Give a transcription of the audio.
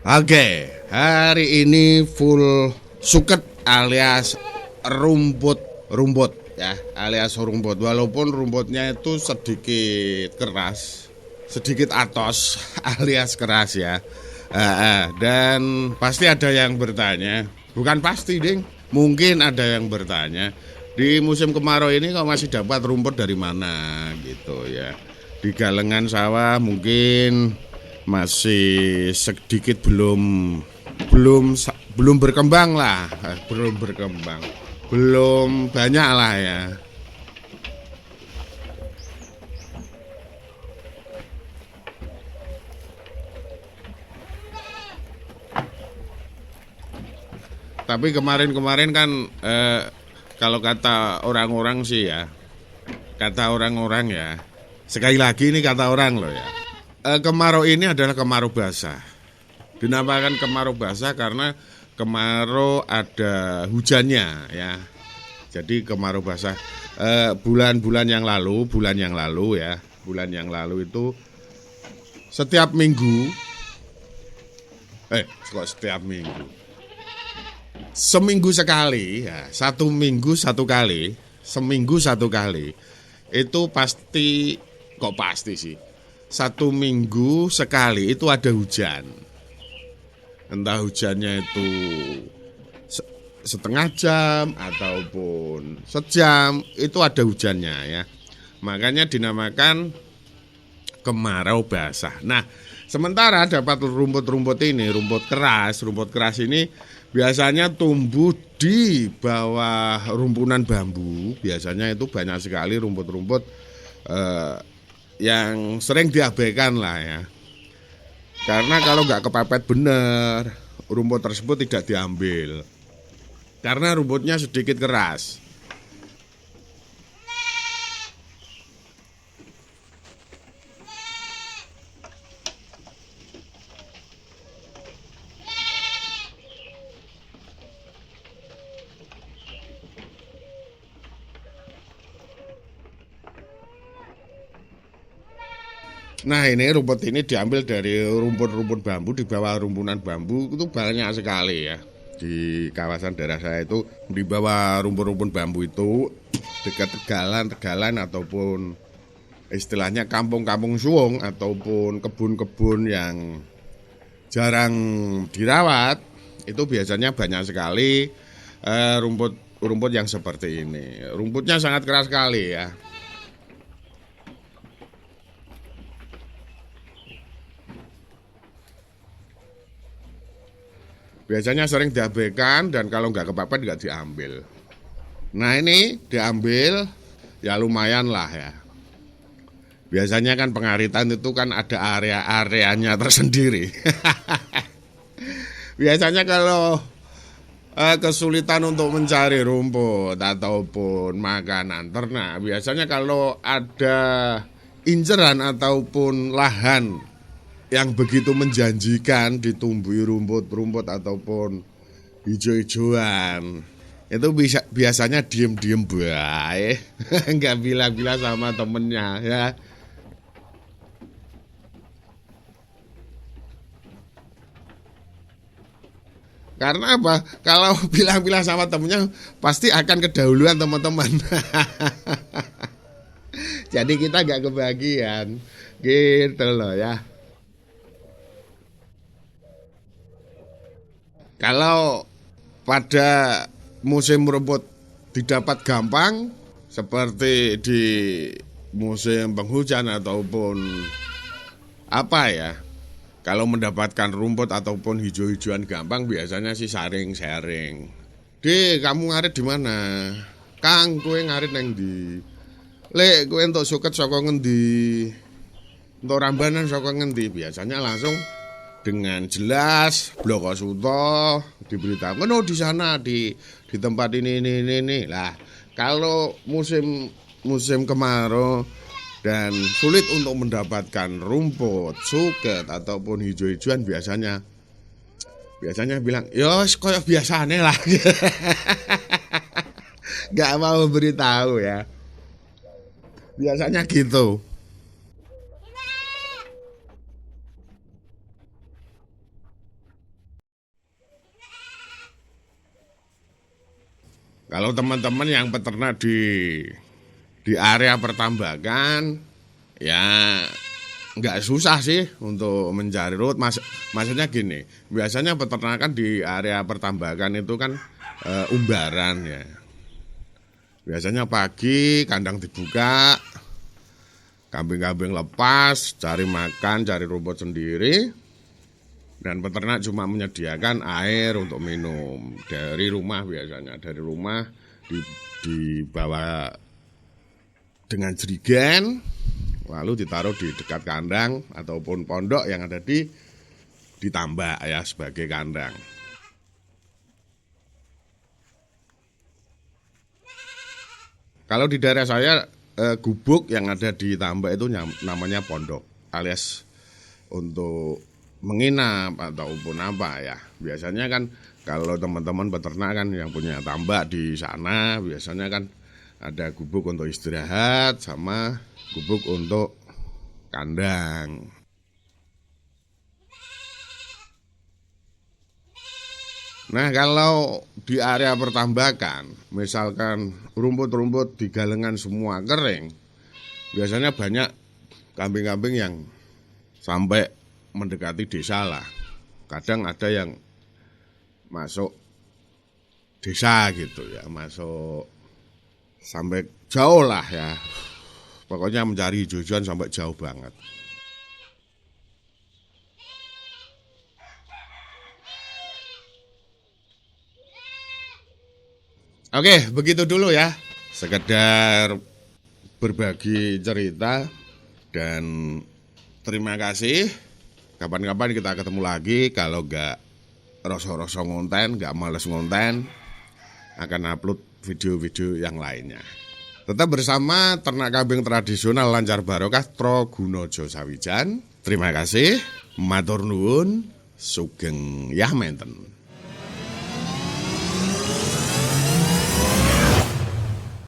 Oke, hari ini full suket alias rumput ya, alias rumput. Walaupun rumputnya itu sedikit keras, sedikit atos alias keras ya. Dan pasti ada yang bertanya, bukan pasti ding, mungkin ada yang bertanya, di musim kemarau ini kau masih dapat rumput dari mana gitu ya. Di galengan sawah mungkin masih sedikit belum berkembang lah, belum banyak lah ya. Tapi kemarin-kemarin kan kalau kata orang-orang sih ya, kata orang-orang ya, sekali lagi ini kata orang loh ya. Kemarau ini adalah kemarau basah. Dinamakan kemarau basah karena kemarau ada hujannya ya. Jadi kemarau basah. Bulan-bulan yang lalu ya, bulan yang lalu itu setiap minggu, kok setiap minggu, seminggu sekali ya, seminggu satu kali itu pasti, kok pasti sih, satu minggu sekali itu ada hujan. Entah hujannya itu setengah jam ataupun sejam, itu ada hujannya ya. Makanya dinamakan kemarau basah. Nah, sementara dapat rumput-rumput ini, rumput keras ini biasanya tumbuh di bawah rumpunan bambu. Biasanya itu banyak sekali rumput-rumput yang sering diabaikan lah ya. Karena kalau nggak kepepet benar, rumput tersebut tidak diambil. Karena rumputnya sedikit keras. Nah, ini rumput ini diambil dari rumput-rumput bambu, di bawah rumpunan bambu itu banyak sekali ya. Di kawasan daerah saya itu di bawah rumput-rumput bambu itu dekat tegalan ataupun istilahnya kampung-kampung suwung ataupun kebun-kebun yang jarang dirawat, itu biasanya banyak sekali rumput yang seperti ini. Rumputnya sangat keras sekali ya. Biasanya sering diabaikan dan kalau nggak kepepet nggak diambil. Nah, ini diambil ya lumayan lah ya. Biasanya kan pengaritan itu kan ada area-areanya tersendiri. Biasanya kalau kesulitan untuk mencari rumput ataupun makanan ternak, biasanya kalau ada inceran ataupun lahan yang begitu menjanjikan ditumbuhi rumput-rumput ataupun hijau-hijauan, itu biasanya diem-diem baik, nggak bilang-bilang sama temennya ya. Karena apa? Kalau bilang-bilang sama temennya pasti akan kedahuluan teman-teman. Jadi kita nggak kebagian gitu loh ya. Kalau pada musim rumput didapat gampang seperti di musim penghujan ataupun apa ya, kalau mendapatkan rumput ataupun hijau-hijauan gampang biasanya sih sharing-sharing. Kamu ngarit di mana? Kang, kowe ngarit neng di? Lek, kowe entuk suket saka ngendi? Untuk rambanan saka ngendi? Biasanya langsung dengan jelas bloko suto diberitakan, oh di sana di tempat ini lah. Kalau musim kemarau dan sulit untuk mendapatkan rumput suket ataupun hijau-hijauan, biasanya bilang yos koyo biasane lah. Nggak mau beritahu ya, biasanya gitu. Kalau teman-teman yang peternak di area pertambakan, ya nggak susah sih untuk mencari rumput. Maksudnya gini, biasanya peternakan di area pertambakan itu kan umbaran ya. Biasanya pagi kandang dibuka, kambing-kambing lepas, cari makan, cari rumput sendiri. Dan peternak cuma menyediakan air untuk minum dari rumah biasanya. Dari rumah dibawa dengan jerigen, lalu ditaruh di dekat kandang ataupun pondok yang ada di tambak ya sebagai kandang. Kalau di daerah saya gubuk yang ada di tambak itu namanya pondok alias untuk menginap ataupun apa ya. Biasanya kan kalau teman-teman peternak kan yang punya tambak di sana biasanya kan ada gubuk untuk istirahat sama gubuk untuk kandang. Nah kalau di area pertambakan misalkan rumput-rumput di galengan semua kering, biasanya banyak kambing-kambing yang sampai mendekati desa lah. Kadang ada yang masuk desa gitu ya, masuk sampai jauh lah ya. Pokoknya mencari hijau-hijauan sampai jauh banget. Oke, begitu dulu ya. Sekedar berbagi cerita dan terima kasih. Kapan-kapan kita ketemu lagi. Kalau nggak rosok-rosok ngonten, nggak males ngonten, akan upload video-video yang lainnya. Tetap bersama ternak kambing tradisional Lancar Barokah Trogunojo Sawijan. Terima kasih. Matur nuwun. Sugeng Yah Menten.